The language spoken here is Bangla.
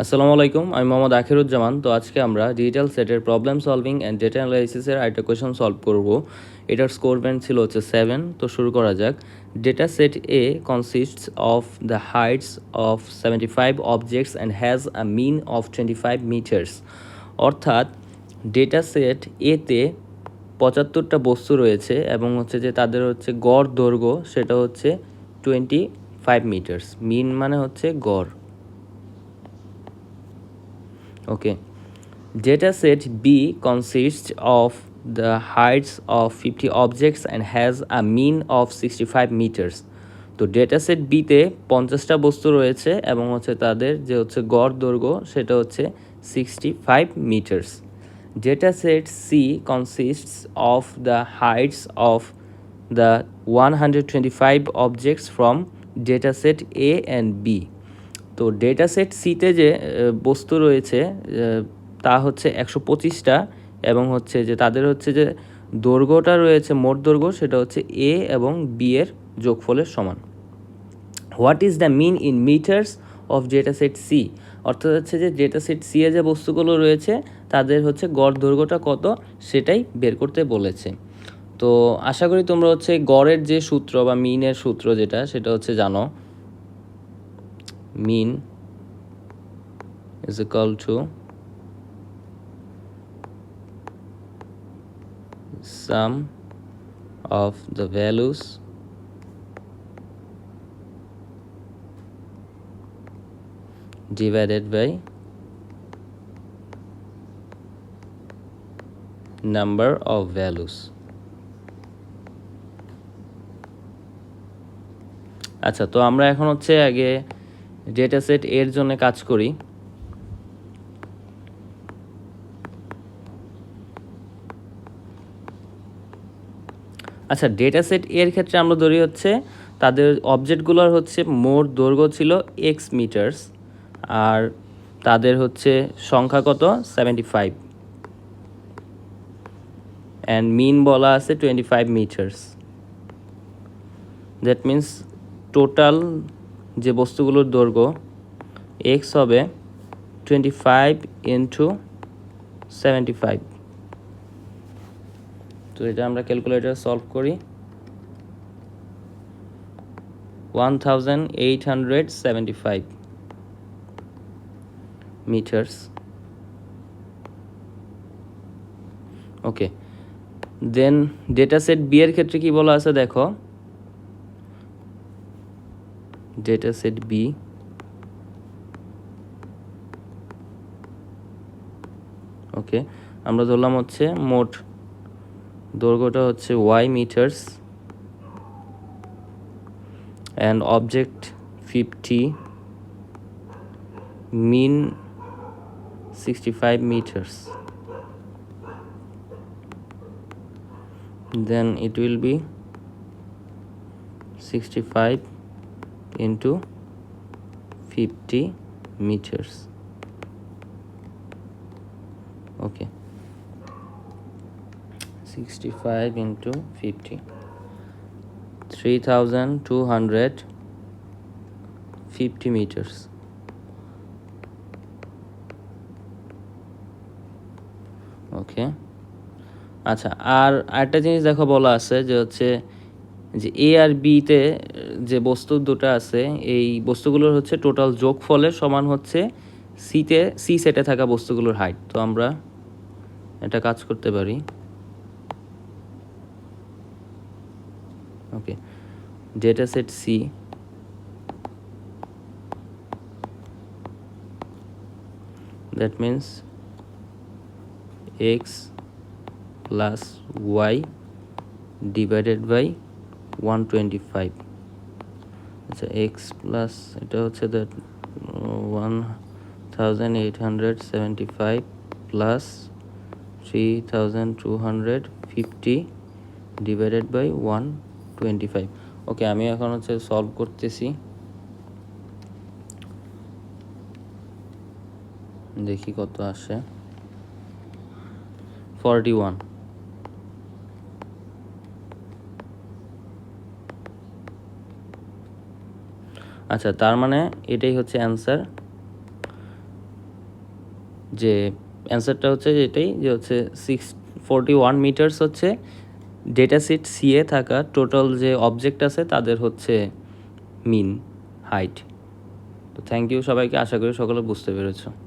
আসসালামু আলাইকুম, আমি মোহাম্মদ আখিরুজ্জামান। তো আজকে আমরা ডিজিটাল সেটের প্রবলেম সলভিং অ্যান্ড ডেটা অ্যানালাইসিসের একটা কোয়েশন সলভ করব। এটার স্কোর ব্যান্ড ছিল হচ্ছে 7। তো শুরু করা যাক। Data set A consists of the heights of 75 objects and has a mean of 25 metres. অর্থাৎ ডেটা সেট এতে 75টা বস্তু রয়েছে এবং হচ্ছে যে তাদের হচ্ছে গড় দৈর্ঘ্য সেটা হচ্ছে 25 মিটার্স। মিন মানে হচ্ছে গড়। Okay. Dataset B consists of the heights of 50 objects and has a mean of 65 meters. তো ডেটাসেট বিতে 50টা বস্তু রয়েছে এবং হচ্ছে তাদের যে হচ্ছে গড় দৈর্ঘ্য সেটা হচ্ছে 65 metres. Dataset C consists of the heights of the 125 objects from dataset A and B. তো ডেটা সেট সিতে যে বস্তু রয়েছে তা হচ্ছে 125টা এবং হচ্ছে যে তাদের হচ্ছে যে দৈর্ঘ্যটা রয়েছে, মোট দৈর্ঘ্য সেটা হচ্ছে এ এবং বি এর যোগফলের সমান। What is the mean in metres of data set C? অর্থাৎ হচ্ছে যে ডেটা সেট সি এ যে বস্তুগুলো রয়েছে তাদের হচ্ছে গড় দৈর্ঘ্যটা কত সেটাই বের করতে বলেছে। তো আশা করি তোমরা হচ্ছে গড়ের যে সূত্র বা মিনের সূত্র যেটা সেটা হচ্ছে জানো। mean is equal to sum of the values divided by number of values. আচ্ছা, তো আমরা এখন হচ্ছে আগে ডেটা সেট এর জন্য কাজ করি। আচ্ছা, ডেটা সেট এর ক্ষেত্রে আমরা ধরি হচ্ছে তাদের অবজেক্টগুলোর হচ্ছে মোট দৈর্ঘ্য ছিল এক্স মিটার্স আর তাদের হচ্ছে সংখ্যা কত 75 অ্যান্ড মিন বলা আছে 25 মিটার্স। দ্যাট মিন্স টোটাল যে বস্তুগুলোর দৈর্ঘ্য এক্স হবে 25 ইন্টু 75। তো এটা আমরা ক্যালকুলেটর সলভ করি। 1875 মিটার্স। ওকে, দেন ডেটা সেট বি এর ক্ষেত্রে কি বলা আছে দেখো। ডেটা সেট বি ওকে, আমরা ধরলাম হচ্ছে মোট দৈর্ঘ্যটা হচ্ছে Y metres and object 50, mean 65 meters. Then it will be 65 into 50 meters. Okay, 65 into 50, 3250 meters. ওকে, আচ্ছা, আর আরেকটা জিনিস দেখো বলা আছে যে হচ্ছে যে এ আর বিতে যে বস্তু দুটো আছে এই বস্তুগুলোর হচ্ছে টোটাল যোগফলের সমান হচ্ছে সি সেটে থাকা বস্তুগুলোর হাইট। তো আমরা এটা কাজ করতে পারি। Okay, data set C that means x plus Y divided by 125। আচ্ছা, এক্স প্লাস এটা হচ্ছে that 1875 plus 3250 divided by 125। Okay, আমি এখন হচ্ছে সলভ করতেছি, দেখি কত আসে। 41। আচ্ছা, তার মানে এটাই হচ্ছে অ্যান্সার। যে অ্যান্সারটা হচ্ছে এটাই যে হচ্ছে 641 মিটার্স হচ্ছে ডেটা সেট সি এ থাকা টোটাল যে অবজেক্ট আছে তাদের হচ্ছে মিন হাইট। তো থ্যাংক ইউ সবাইকে, আশা করি সকলে বুঝতে পেরেছো।